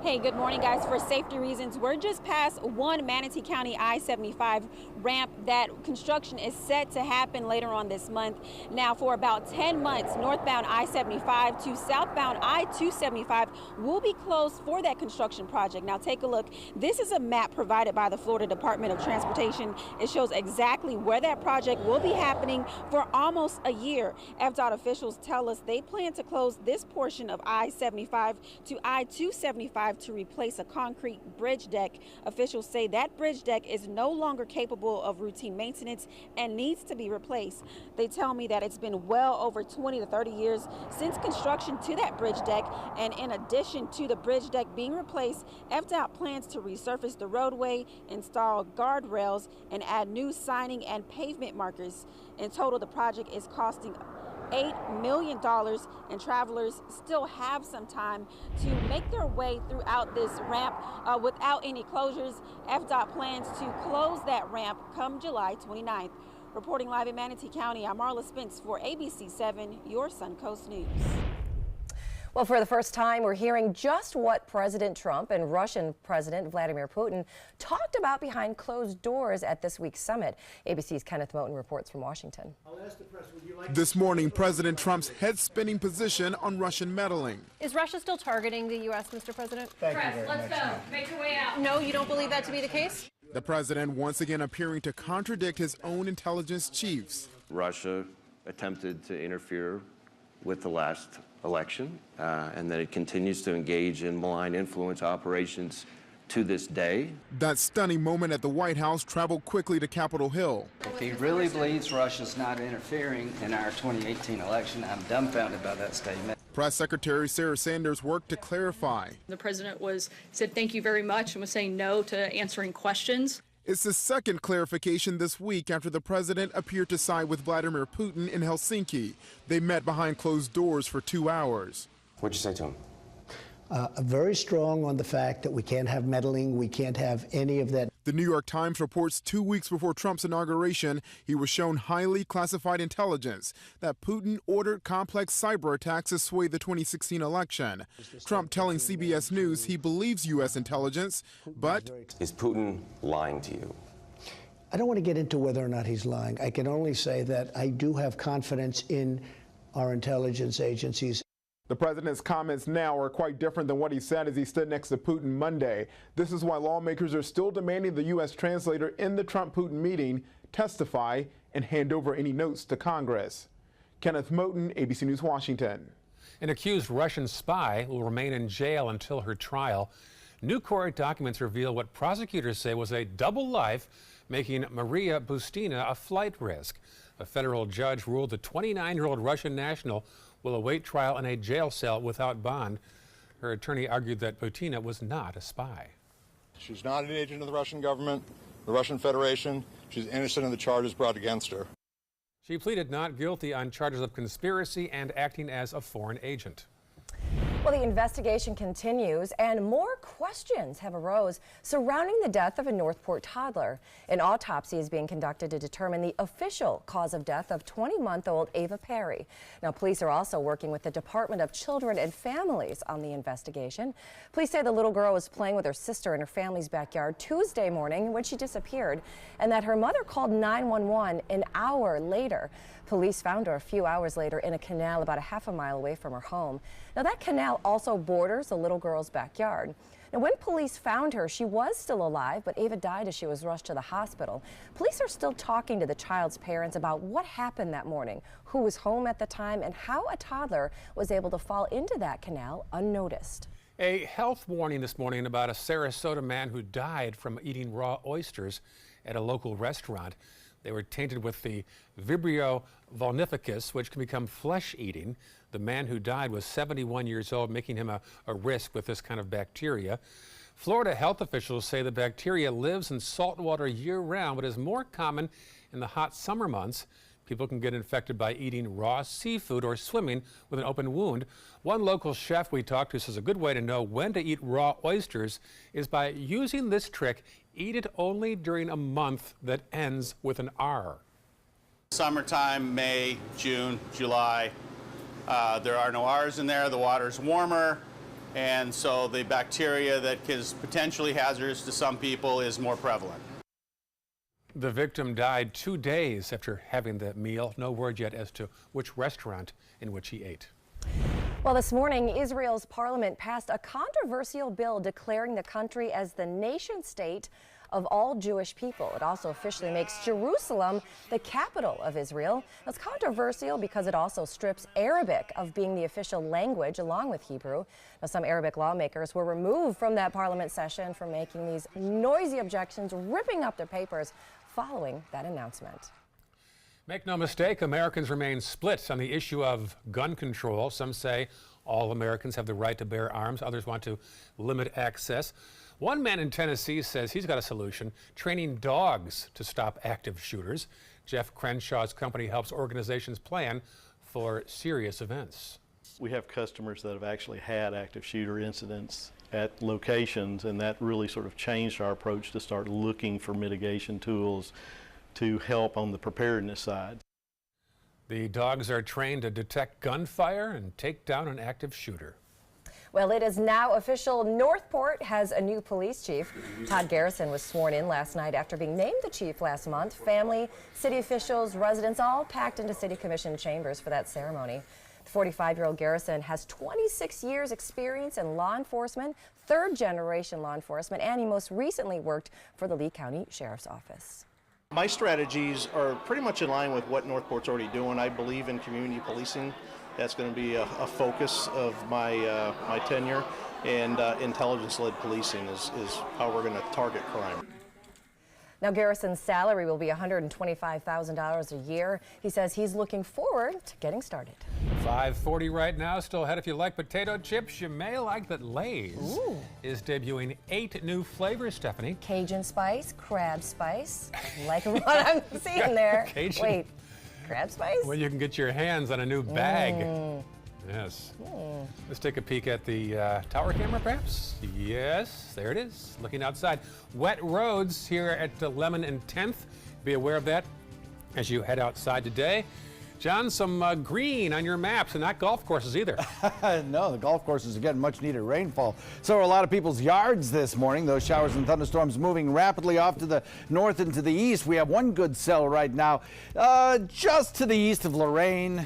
Hey, good morning, guys. For safety reasons, we're just past one Manatee County I-75 ramp. That construction is set to happen later on this month. Now, for about 10 months, northbound I-75 to southbound I-275 will be closed for that construction project. Now, take a look. This is a map provided by the Florida Department of Transportation. It shows exactly where that project will be happening for almost a year. FDOT officials tell us they plan to close this portion of I-75 to I-275 to replace a concrete bridge deck. Officials say that bridge deck is no longer capable of routine maintenance and needs to be replaced. They tell me that it's been well over 20 to 30 years since construction to that bridge deck, and in addition to the bridge deck being replaced, FDOT plans to resurface the roadway, install guardrails, and add new signing and pavement markers. In total, the project is costing $8 million, and travelers still have some time to make their way throughout this ramp without any closures. FDOT plans to close that ramp come July 29th. Reporting live in Manatee County, I'm Marla Spence for ABC 7, your Suncoast News. Well, for the first time, we're hearing just what President Trump and Russian President Vladimir Putin talked about behind closed doors at this week's summit. ABC's Kenneth Moten reports from Washington. This morning, President Trump's head-spinning position on Russian meddling. Is Russia still targeting the U.S., Mr. President? Press, let's go. Make your way out. No, you don't believe that to be the case? The president once again appearing to contradict his own intelligence chiefs. Russia attempted to interfere with the last election, and that it continues to engage in malign influence operations to this day. That stunning moment at the White House traveled quickly to Capitol Hill. If he really believes Russia's not interfering in our 2018 election, I'm dumbfounded by that statement. Press Secretary Sarah Sanders worked to clarify. The president said thank you very much and was saying no to answering questions. It's the second clarification this week after the president appeared to side with Vladimir Putin in Helsinki. They met behind closed doors for 2 hours. What'd you say to him? Very strong on the fact that we can't have meddling, we can't have any of that. The New York Times reports 2 weeks before Trump's inauguration, he was shown highly classified intelligence that Putin ordered complex cyber attacks to sway the 2016 election. Trump telling CBS News he believes U.S. intelligence, but... Is Putin lying to you? I don't want to get into whether or not he's lying. I can only say that I do have confidence in our intelligence agencies. The president's comments now are quite different than what he said as he stood next to Putin Monday. This is why lawmakers are still demanding the U.S. translator in the Trump-Putin meeting testify and hand over any notes to Congress. Kenneth Moten, ABC News, Washington. An accused Russian spy will remain in jail until her trial. New court documents reveal what prosecutors say was a double life, making Maria Bustina a flight risk. A federal judge ruled the 29-year-old Russian national will await trial in a jail cell without bond. Her attorney argued that Butina was not a spy. She's not an agent of the Russian government, the Russian Federation. She's innocent of the charges brought against her. She pleaded not guilty on charges of conspiracy and acting as a foreign agent. Well, the investigation continues, and more questions have arose surrounding the death of a Northport toddler. An autopsy is being conducted to determine the official cause of death of 20-month-old Ava Perry. Now, police are also working with the Department of Children and Families on the investigation. Police say the little girl was playing with her sister in her family's backyard Tuesday morning when she disappeared, and that her mother called 911 an hour later. Police found her a few hours later in a canal about a half a mile away from her home. Now, that canal also borders the little girl's backyard. Now, when police found her, she was still alive, but Ava died as she was rushed to the hospital. Police are still talking to the child's parents about what happened that morning, who was home at the time, and how a toddler was able to fall into that canal unnoticed. A health warning this morning about a Sarasota man who died from eating raw oysters at a local restaurant. They were tainted with the Vibrio vulnificus, which can become flesh-eating. The man who died was 71 years old, making him a risk with this kind of bacteria. Florida health officials say the bacteria lives in salt water year-round, but is more common in the hot summer months. People can get infected by eating raw seafood or swimming with an open wound. One local chef we talked to says a good way to know when to eat raw oysters is by using this trick. Eat it only during a month that ends with an R. Summertime, May, June, July, there are no R's in there. The water's warmer, and so the bacteria that is potentially hazardous to some people is more prevalent. The victim died 2 days after having the meal. No word yet as to which restaurant in which he ate. Well, this morning, Israel's parliament passed a controversial bill declaring the country as the nation state of all Jewish people. It also officially makes Jerusalem the capital of Israel. It's controversial because it also strips Arabic of being the official language along with Hebrew. Now, some Arabic lawmakers were removed from that parliament session for making these noisy objections, ripping up their papers following that announcement. Make no mistake, Americans remain split on the issue of gun control. Some say all Americans have the right to bear arms. Others want to limit access. One man in Tennessee says he's got a solution, training dogs to stop active shooters. Jeff Crenshaw's company helps organizations plan for serious events. We have customers that have actually had active shooter incidents at locations, and that really sort of changed our approach to start looking for mitigation tools to help on the preparedness side. The dogs are trained to detect gunfire and take down an active shooter. Well, it is now official. Northport has a new police chief. Todd Garrison was sworn in last night after being named the chief last month. Family, city officials, residents all packed into city commission chambers for that ceremony. The 45-year-old Garrison has 26 years experience in law enforcement, third-generation law enforcement, and he most recently worked for the Lee County Sheriff's Office. My strategies are pretty much in line with what Northport's already doing. I believe in community policing. That's going to be a focus of my my tenure, and intelligence-led policing is how we're going to target crime. Now, Garrison's salary will be $125,000 a year. He says he's looking forward to getting started. 5:40 right now. Still ahead. If you like potato chips, you may like that Lay's is debuting 8 new flavors, Stephanie. Cajun spice, crab spice, like what I'm seeing there. Cajun. Wait, crab spice? Well, you can get your hands on a new bag. Yes. Let's take a peek at the tower camera, perhaps. Yes, there it is, looking outside. Wet roads here at Lemon and 10th. Be aware of that as you head outside today. John, some green on your maps, and not golf courses either. No, the golf courses are getting much needed rainfall. So are a lot of people's yards this morning. Those showers and thunderstorms moving rapidly off to the north and to the east. We have one good cell right now just to the east of Lorraine,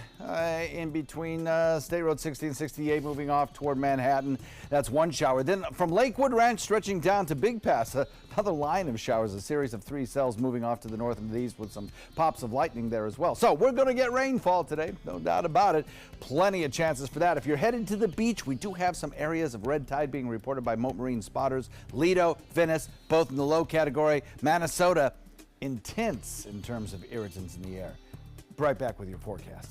in between State Road 60 and 68, moving off toward Manhattan. That's one shower. Then from Lakewood Ranch stretching down to Big Pass, another line of showers, a series of 3 cells moving off to the north and the east with some pops of lightning there as well. So we're going to get rainfall today, no doubt about it. Plenty of chances for that. If you're headed to the beach, we do have some areas of red tide being reported by Mote Marine spotters. Lido, Venice, both in the low category. Manasota, intense in terms of irritants in the air. Right back with your forecast.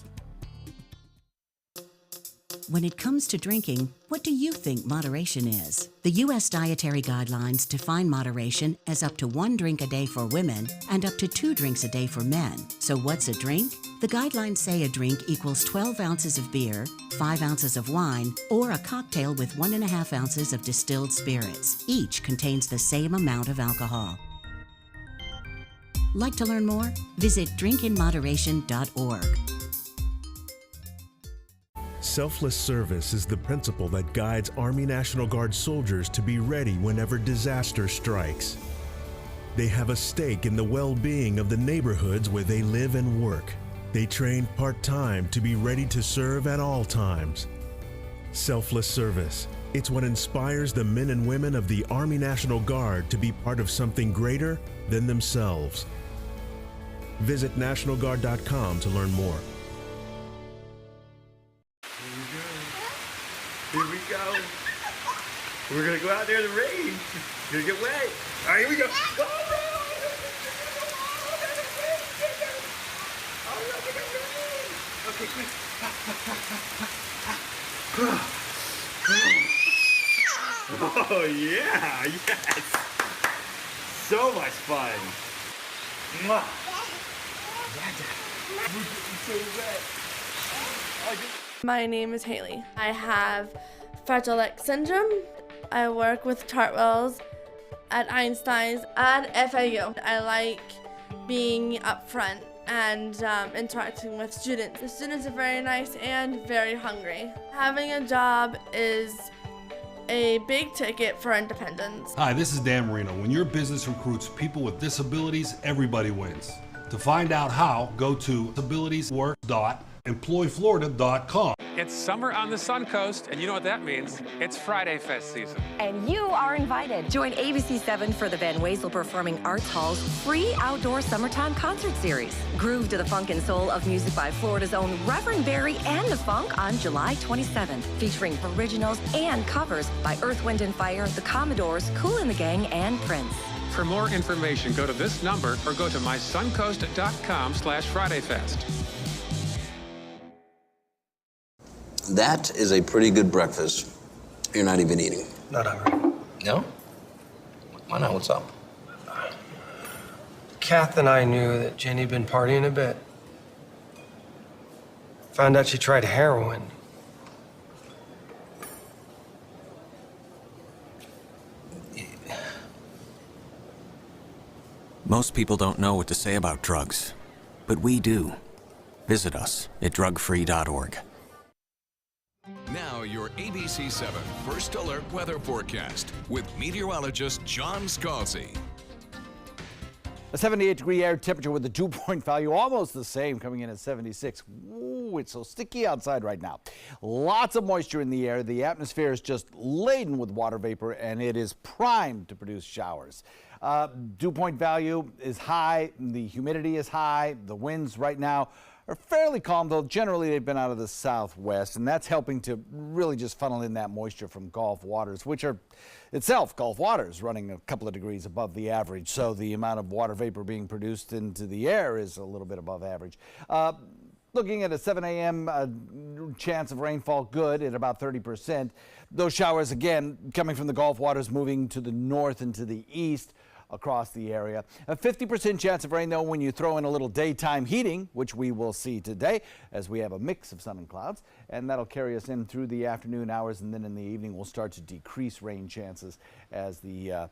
When it comes to drinking, what do you think moderation is? The U.S. Dietary Guidelines define moderation as up to 1 drink a day for women and up to 2 drinks a day for men. So what's a drink? The guidelines say a drink equals 12 ounces of beer, 5 ounces of wine, or a cocktail with 1.5 ounces of distilled spirits. Each contains the same amount of alcohol. Like to learn more? Visit drinkinmoderation.org. Selfless service is the principle that guides Army National Guard soldiers to be ready whenever disaster strikes. They have a stake in the well-being of the neighborhoods where they live and work. They train part-time to be ready to serve at all times. Selfless service. It's what inspires the men and women of the Army National Guard to be part of something greater than themselves. Visit NationalGuard.com to learn more. Here we go. We're gonna go out there in the rain. Gonna get wet. All right, here we go. Okay, quick. Oh yeah, yes. So much fun. Mwah. So wet. My name is Haley. I have Fragile X syndrome. I work with Chartwells at Einstein's and FAU. I like being up front and interacting with students. The students are very nice and very hungry. Having a job is a big ticket for independence. Hi, this is Dan Marino. When your business recruits people with disabilities, everybody wins. To find out how, go to abilitieswork.employflorida.com. It's summer on the Suncoast, and you know what that means. It's Friday Fest season. And you are invited. Join ABC7 for the Van Wezel Performing Arts Hall's free outdoor summertime concert series. Groove to the funk and soul of music by Florida's own Reverend Barry and the Funk on July 27th, featuring originals and covers by Earth, Wind & Fire, The Commodores, Kool and the Gang, and Prince. For more information, go to this number or go to mysuncoast.com/FridayFest. That is a pretty good breakfast. You're not even eating. Not hungry. No? Why not? What's up? Kath and I knew that Jenny had been partying a bit. Found out she tried heroin. Most people don't know what to say about drugs, but we do. Visit us at drugfree.org. Now your ABC 7 First Alert weather forecast with meteorologist John Scalzi. A 78-degree air temperature with a dew point value almost the same, coming in at 76. Ooh, it's so sticky outside right now. Lots of moisture in the air. The atmosphere is just laden with water vapor, and it is primed to produce showers. Dew point value is high. The humidity is high. The winds right now are fairly calm, though generally they've been out of the southwest, and that's helping to really just funnel in that moisture from Gulf waters, which are itself, Gulf waters, running a couple of degrees above the average. So the amount of water vapor being produced into the air is a little bit above average. Looking at a 7 a.m. Chance of rainfall, good at about 30%. Those showers, again, coming from the Gulf waters, moving to the north and to the east across the area. A 50% chance of rain, though, when you throw in a little daytime heating, which we will see today as we have a mix of sun and clouds, and that'll carry us in through the afternoon hours, and then in the evening we'll start to decrease rain chances as the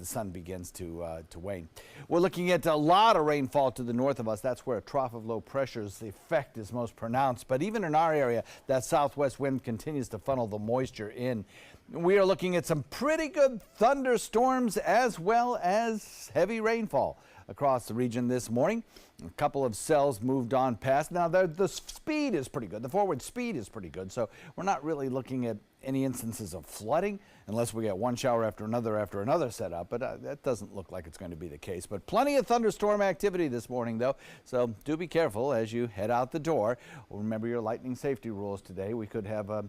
sun begins to wane. We're looking at a lot of rainfall to the north of us. That's where a trough of low pressure's effect is most pronounced. But even in our area, that southwest wind continues to funnel the moisture in. We are looking at some pretty good thunderstorms as well as heavy rainfall across the region this morning. A couple of cells moved on past. Now, the speed is pretty good. The forward speed is pretty good. So we're not really looking at any instances of flooding unless we get one shower after another set up. But that doesn't look like it's going to be the case. But plenty of thunderstorm activity this morning, though. So do be careful as you head out the door. Remember your lightning safety rules today. We could have a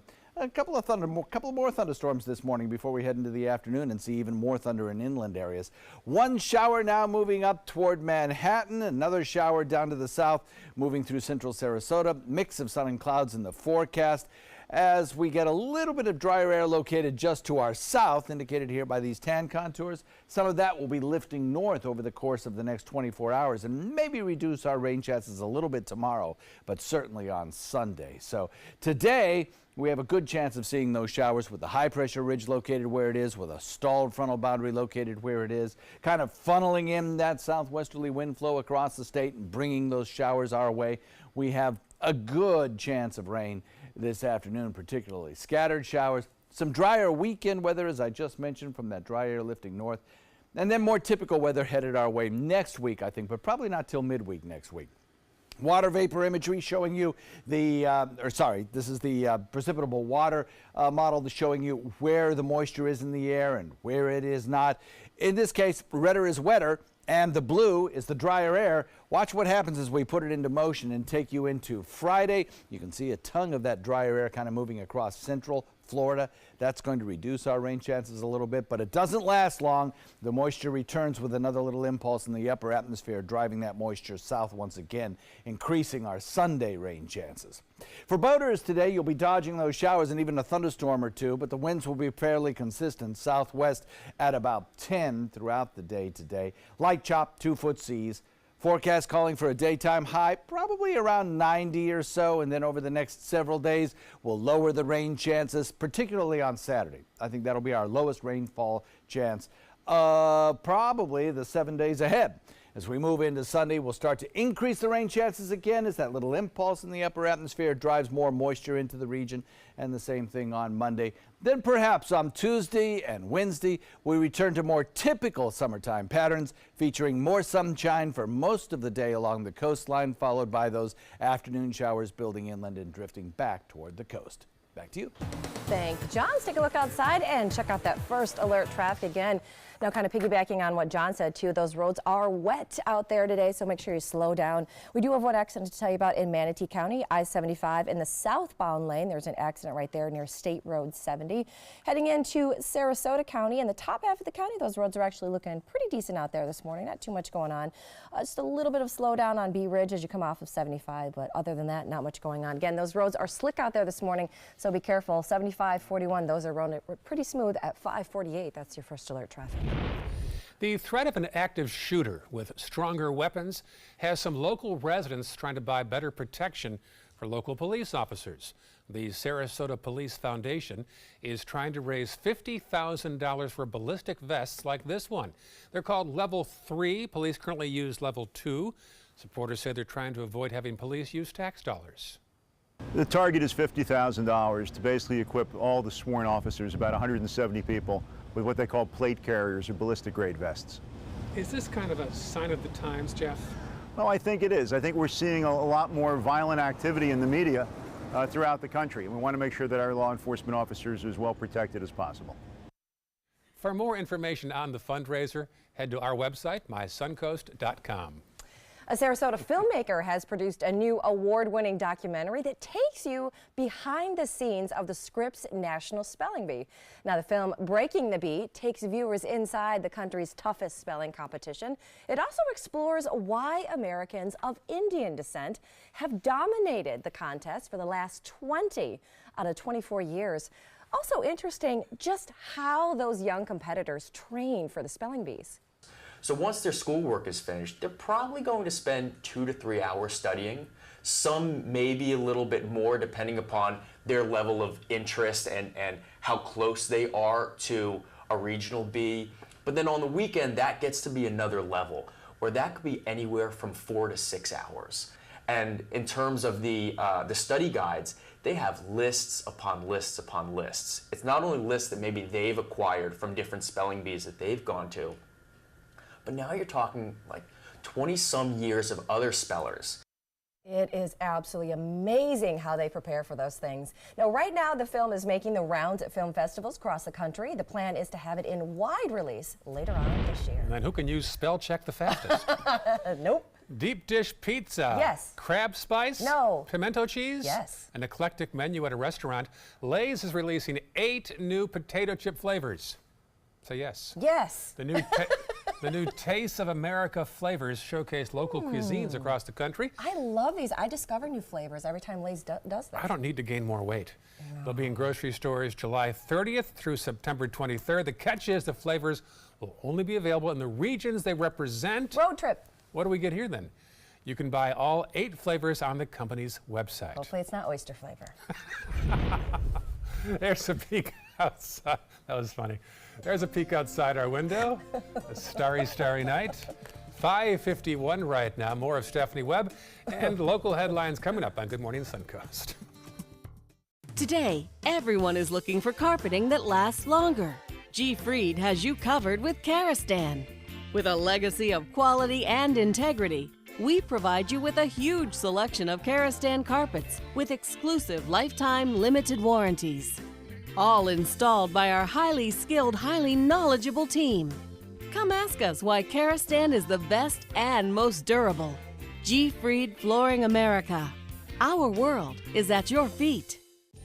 couple more thunderstorms this morning before we head into the afternoon and see even more thunder in inland areas. One shower now moving up toward Manhattan, another shower down to the south, moving through central Sarasota. Mix of sun and clouds in the forecast as we get a little bit of drier air located just to our south, indicated here by these tan contours. Some of that will be lifting north over the course of the next 24 hours and maybe reduce our rain chances a little bit tomorrow, but certainly on Sunday. So today, we have a good chance of seeing those showers with the high pressure ridge located where it is, with a stalled frontal boundary located where it is, kind of funneling in that southwesterly wind flow across the state and bringing those showers our way. We have a good chance of rain this afternoon, particularly scattered showers, some drier weekend weather, as I just mentioned, from that dry air lifting north, and then more typical weather headed our way next week, I think, but probably not till midweek next week. Water vapor imagery showing you this is the precipitable water model showing you where the moisture is in the air and where it is not. In this case, redder is wetter, and the blue is the drier air. Watch what happens as we put it into motion and take you into Friday. You can see a tongue of that drier air kind of moving across central Florida. That's going to reduce our rain chances a little bit, but it doesn't last long. The moisture returns with another little impulse in the upper atmosphere, driving that moisture south once again, increasing our Sunday rain chances. For boaters today, you'll be dodging those showers and even a thunderstorm or two, but the winds will be fairly consistent, southwest at about 10 throughout the day today. Light chop, 2-foot seas. Forecast calling for a daytime high, probably around 90 or so, and then over the next several days, we'll lower the rain chances, particularly on Saturday. I think that'll be our lowest rainfall chance, probably the 7 days ahead. As we move into Sunday, we'll start to increase the rain chances again as that little impulse in the upper atmosphere drives more moisture into the region, and the same thing on Monday. Then perhaps on Tuesday and Wednesday, we return to more typical summertime patterns, featuring more sunshine for most of the day along the coastline, followed by those afternoon showers building inland and drifting back toward the coast. Back to you. Thank you, John. Let's take a look outside and check out that first alert traffic again. Now, kind of piggybacking on what John said, too, those roads are wet out there today, so make sure you slow down. We do have one accident to tell you about in Manatee County, I-75 in the southbound lane. There's an accident right there near State Road 70. Heading into Sarasota County, in the top half of the county, those roads are actually looking pretty decent out there this morning. Not too much going on. Just a little bit of slowdown on Bee Ridge as you come off of 75, but other than that, not much going on. Again, those roads are slick out there this morning, so be careful. 75, 41, those are running pretty smooth at 548. That's your first alert traffic. The threat of an active shooter with stronger weapons has some local residents trying to buy better protection for local police officers. The Sarasota Police Foundation is trying to raise $50,000 for ballistic vests like this one. They're called Level 3. Police currently use Level 2. Supporters say they're trying to avoid having police use tax dollars. The target is $50,000 to basically equip all the sworn officers, about 170 people, with what they call plate carriers or ballistic grade vests. Is this kind of a sign of the times, Jeff? Well, I think it is. I think we're seeing a lot more violent activity in the media throughout the country. We want to make sure that our law enforcement officers are as well protected as possible. For more information on the fundraiser, head to our website, mysuncoast.com. A Sarasota filmmaker has produced a new award-winning documentary that takes you behind the scenes of the Scripps National Spelling Bee. Now, the film Breaking the Bee takes viewers inside the country's toughest spelling competition. It also explores why Americans of Indian descent have dominated the contest for the last 20 out of 24 years. Also interesting just how those young competitors train for the spelling bees. So once their schoolwork is finished, they're probably going to spend 2 to 3 hours studying. Some maybe a little bit more depending upon their level of interest and how close they are to a regional bee. But then on the weekend, that gets to be another level, where that could be anywhere from 4 to 6 hours. And in terms of the study guides, they have lists upon lists upon lists. It's not only lists that maybe they've acquired from different spelling bees that they've gone to, but now you're talking like 20-some years of other spellers. It is absolutely amazing how they prepare for those things. Now, right now, the film is making the rounds at film festivals across the country. The plan is to have it in wide release later on this year. And then who can use spell check the fastest? Nope. Deep dish pizza. Yes. Crab spice. No. Pimento cheese. Yes. An eclectic menu at a restaurant. Lay's is releasing 8 new potato chip flavors. Say yes. Yes. The new Taste of America flavors showcase local cuisines across the country. I love these. I discover new flavors every time Lay's does that. I don't need to gain more weight. They'll be in grocery stores July 30th through September 23rd. The catch is the flavors will only be available in the regions they represent. Road trip. What do we get here then? You can buy all 8 flavors on the company's website. Hopefully it's not oyster flavor. There's a peek outside. That was funny. There's a peek outside our window. A starry, starry night. 5:51 right now. More of Stephanie Webb and local headlines coming up on Good Morning Suncoast. Today, everyone is looking for carpeting that lasts longer. G. Fried has you covered with Karastan. With a legacy of quality and integrity, we provide you with a huge selection of Karastan carpets with exclusive lifetime limited warranties. All installed by our highly skilled, highly knowledgeable team. Come ask us why Karastan is the best and most durable. G. Fried Flooring America. Our world is at your feet.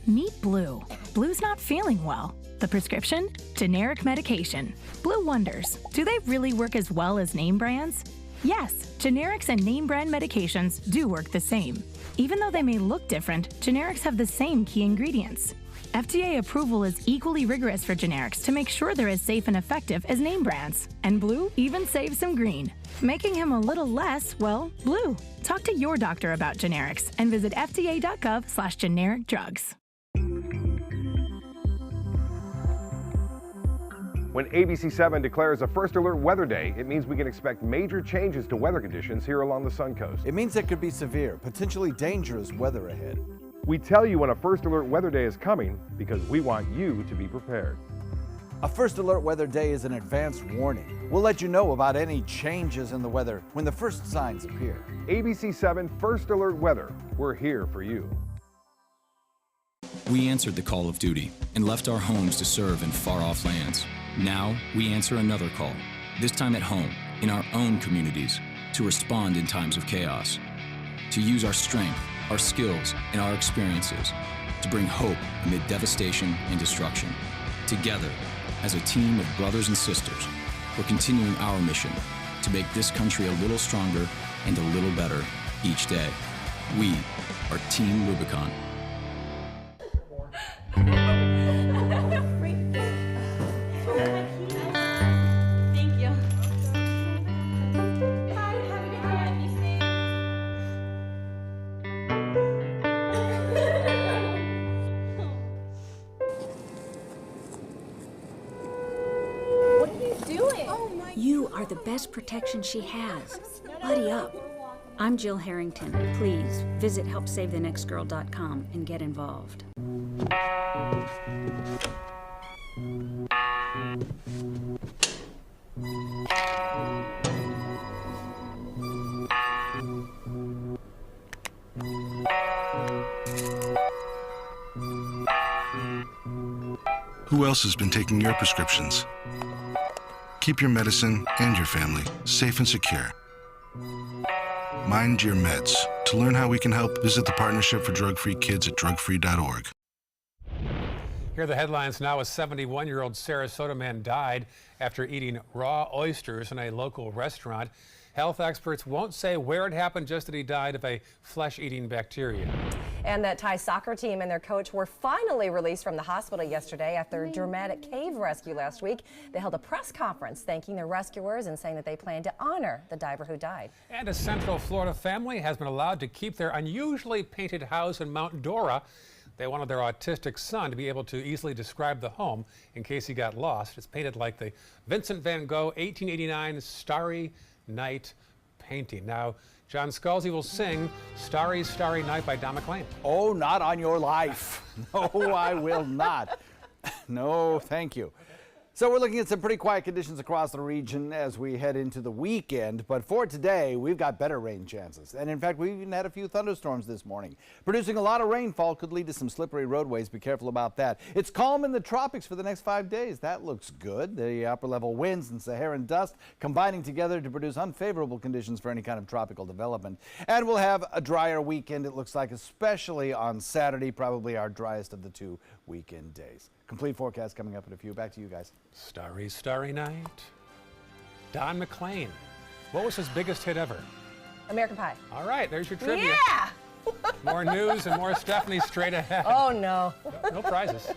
Meet Blue. Blue's not feeling well. The prescription? Generic medication. Blue wonders, do they really work as well as name brands? Yes, generics and name brand medications do work the same. Even though they may look different, generics have the same key ingredients. FDA approval is equally rigorous for generics to make sure they're as safe and effective as name brands. And Blue even saves some green, making him a little less, well, blue. Talk to your doctor about generics and visit fda.gov/generic drugs. When ABC7 declares a first alert weather day, it means we can expect major changes to weather conditions here along the Suncoast. It means there could be severe, potentially dangerous weather ahead. We tell you when a first alert weather day is coming because we want you to be prepared. A first alert weather day is an advance warning. We'll let you know about any changes in the weather when the first signs appear. ABC7 First Alert Weather. We're here for you. We answered the call of duty and left our homes to serve in far-off lands. Now we answer another call, this time at home, in our own communities, to respond in times of chaos, to use our strength, our skills, and our experiences to bring hope amid devastation and destruction. Together, as a team of brothers and sisters, we're continuing our mission to make this country a little stronger and a little better each day. We are Team Rubicon. Thank you. are the best protection she has. Buddy up. I'm Jill Harrington. Please visit helpsavethenextgirl.com and get involved. Who else has been taking your prescriptions? Keep your medicine and your family safe and secure. Mind your meds. To learn how we can help, visit the Partnership for Drug-Free Kids at drugfree.org. Here are the headlines now. A 71-year-old Sarasota man died after eating raw oysters in a local restaurant. Health experts won't say where it happened, just that he died of a flesh-eating bacteria. And that Thai soccer team and their coach were finally released from the hospital yesterday after a dramatic cave rescue last week. They held a press conference thanking their rescuers and saying that they plan to honor the diver who died. And a Central Florida family has been allowed to keep their unusually painted house in Mount Dora. They wanted their autistic son to be able to easily describe the home in case he got lost. It's painted like the Vincent van Gogh 1889 Starry Night painting. Now, John Scalzi will sing Starry, Starry Night by Don McLean. Oh, not on your life. No, I will not. No, thank you. So we're looking at some pretty quiet conditions across the region as we head into the weekend. But for today, we've got better rain chances. And in fact, we've even had a few thunderstorms this morning. Producing a lot of rainfall could lead to some slippery roadways. Be careful about that. It's calm in the tropics for the next 5 days. That looks good. The upper level winds and Saharan dust combining together to produce unfavorable conditions for any kind of tropical development. And we'll have a drier weekend, it looks like, especially on Saturday, probably our driest of the 2 weekend days. Complete forecast coming up in a few. Back to you guys. Starry, Starry Night. Don McLean. What was his biggest hit ever? American Pie. All right, there's your trivia. Yeah! More news and more Stephanie straight ahead. Oh, no. No prizes.